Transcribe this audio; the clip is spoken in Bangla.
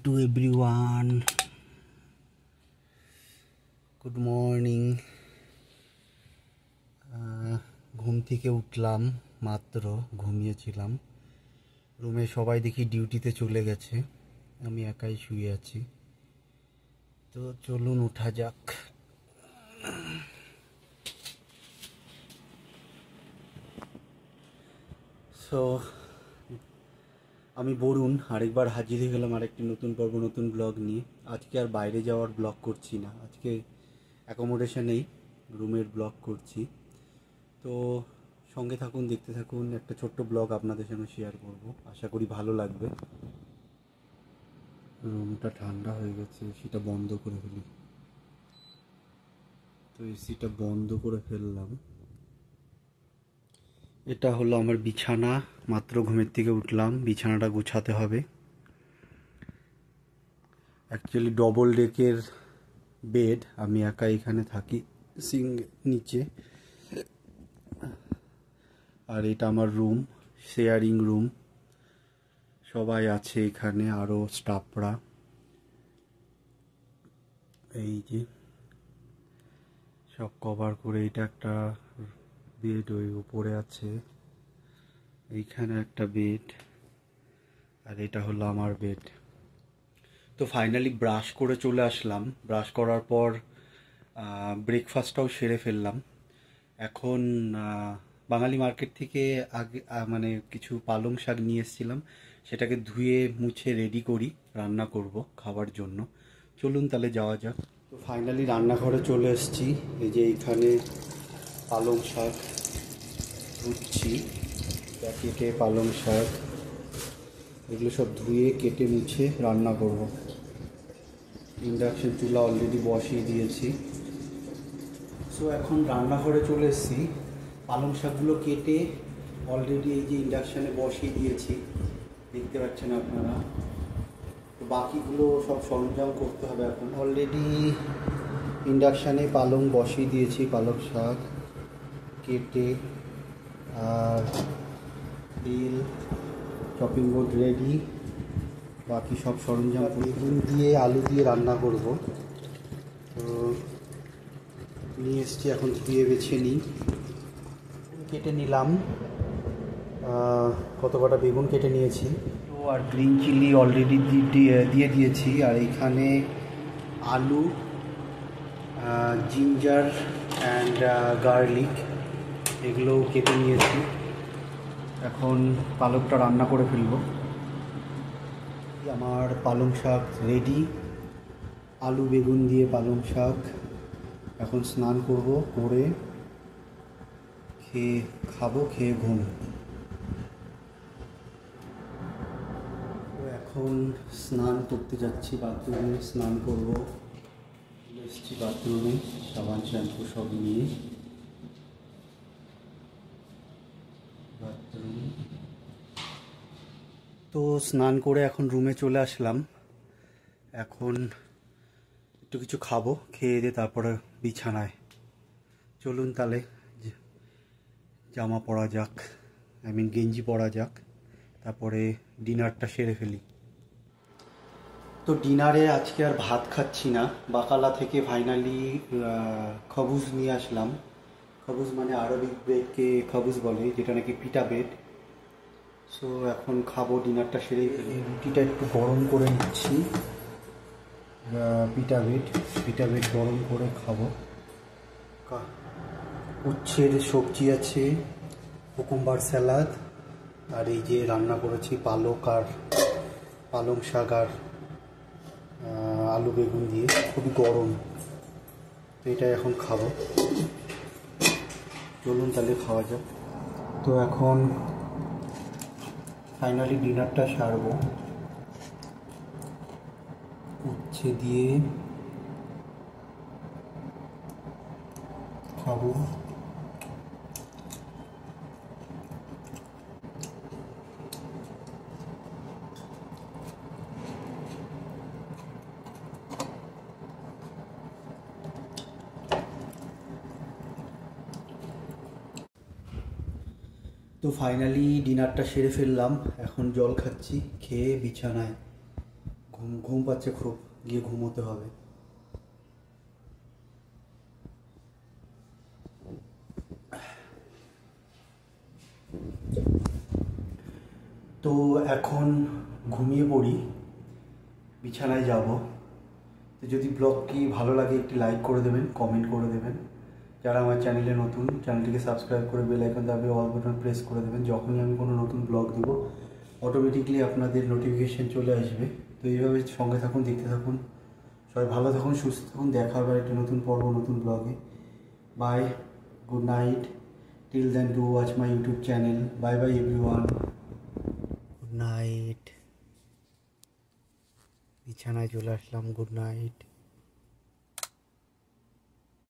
to everyone. Good morning. ঘুম থেকে উঠলাম মাত্র, ঘুমিয়েছিলাম। রুমে সবাই দেখি ডিউটিতে চলে গেছে, আমি একাই শুয়ে আছি। তো চলুন উঠা যাক। সো আমি বরুণ আরেকবার হাজির হয়ে গেলাম আরেকটি নতুন পর্ব, নতুন ব্লগ নিয়ে। আজকে আর বাইরে যাওয়ার ব্লগ করছি না, আজকে অ্যাকোমোডেশনেই রুমের ব্লগ করছি। তো সঙ্গে থাকুন, দেখতে থাকুন, একটা ছোট্ট ব্লগ আপনাদের সঙ্গে শেয়ার করব, আশা করি ভালো লাগবে। রুমটা ঠান্ডা হয়ে গেছে, এসিটা বন্ধ করে ফেলি। তো এসিটা বন্ধ করে ফেললাম। এটা হলো আমার বিছানা, মাত্র ঘুমের থেকে উঠলাম, বিছানাটা গুছাতে হবে। অ্যাকচুয়ালি ডবল ডেকের বেড, আমি একা এখানে থাকি নিচে। আর এটা আমার রুম, শেয়ারিং রুম, সবাই আছে এখানে, আরও স্টাফরা। এই যে সব কভার করে, এটা একটা বেড ওই উপরে আছে, এইখানে একটা বেড, আর এটা হলো আমার বেড। তো ফাইনালি ব্রাশ করে চলে আসলাম। ব্রাশ করার পর ব্রেকফাস্টটাও সেরে ফেললাম। এখন বাঙালি মার্কেট থেকে আগে মানে কিছু পালং শাক নিয়ে এসেছিলাম, সেটাকে ধুয়ে মুছে রেডি করি, রান্না করব খাবার জন্য। চলুন তাহলে যাওয়া যাক। তো ফাইনালি রান্নাঘরে চলে এসেছি। এই যে এইখানে পালং শাক ধুচ্ছি, প্যাকেটে পালং শাক, এগুলো সব ধুয়ে কেটে মুছে রান্না করব। ইন্ডাকশন চুলা অলরেডি বসিয়ে দিয়েছি। সো এখন রান্নাঘরে চলে এসেছি, পালং শাকগুলো কেটে অলরেডি এই যে ইন্ডাকশানে বসিয়ে দিয়েছি, দেখতে পাচ্ছেন আপনারা। তো বাকিগুলো সব সরঞ্জাম করতে হবে এখন। অলরেডি ইন্ডাকশানে পালং বসিয়ে দিয়েছি, পালং শাক কেটে, আর তেল, চপিং বোর্ড রেডি, বাকি সব সরঞ্জাম। বেগুন দিয়ে আলু দিয়ে রান্না করব। তো নিয়ে এসছি, এখন ধুয়ে বেছে নিই। কেটে নিলাম, কত কটা বেগুন কেটে নিয়েছি। তো আর গ্রিন চিলি অলরেডি দিয়ে দিয়েছি। আর এখানে আলু, জিঞ্জার অ্যান্ড গার্লিক, এগুলোও কেটে নিয়েছি। এখন পালকটা রান্না করে ফেলব। আমার পালং শাক রেডি, আলু বেগুন দিয়ে পালং শাক। এখন স্নান করব, করে খেয়ে খাবো, খেয়ে ঘুম। তো এখন স্নান করতে যাচ্ছি, বাথরুমে স্নান করব। এসেছি বাথরুমে, সাবান শ্যাম্পু সব নিয়ে বাথরুম। তো স্নান করে এখন রুমে চলে আসলাম। এখন একটু কিছু খাবো, খেয়ে দিয়ে তারপরে বিছানায়। চলুন তাহলে জামা পরা যাক, গেঞ্জি পরা যাক, তারপরে ডিনারটা সেরে ফেলি। তো ডিনারে আজকে আর ভাত খাচ্ছি না, বাকালা থেকে ফাইনালি খবুজ নিয়ে আসলাম। খবুজ মানে আরবিক ব্রেডকে খবুজ বলে, যেটা নাকি পিটা ব্রেড। সো এখন খাবো, ডিনারটা সেরে ফেলি। রুটিটা একটু গরম করে নিচ্ছি, পিটা ব্রেড গরম করে খাবো। উচ্ছের সবজি আছে, কুকুম্বার স্যালাড, আর এই যে রান্না করেছি পালক আর পালং শাক আর আলু বেগুন দিয়ে, খুবই গরম। তো এটাই এখন খাবো। চলুন তাহলে খাওয়া যাক। তো এখন ফাইনালি ডিনারটা সারবো, উচ্ছে দিয়ে খাবো। তো ফাইনালি ডিনারটা সেরে ফেললাম, এখন জল খাচ্ছি, খেয়ে বিছানায় ঘুম ঘুম পাচ্ছে খুব, গিয়ে ঘুমোতে হবে। তো এখন ঘুমিয়ে পড়ি, বিছানায় যাব। তো যদি ব্লগটি ভালো লাগে একটি লাইক করে দেবেন, কমেন্ট করে দেবেন। যারা আমার চ্যানেলে নতুন, চ্যানেলটিকে সাবস্ক্রাইব করে বেল আইকন দাবিয়ে অল বাটন প্রেস করে দেবেন। যখনই আমি কোনো নতুন ব্লগ দেবো অটোমেটিকলি আপনাদের নোটিফিকেশান চলে আসবে। তো এইভাবে সঙ্গে থাকুন, দেখতে থাকুন। সবাই ভালো থাকুন, সুস্থ থাকুন। দেখা হবে একটা নতুন পর্ব, নতুন ব্লগে। Bye, good night. Till then do watch my YouTube channel. Bye bye everyone, good night. বিছানায় চলে আসলাম, গুড নাইট।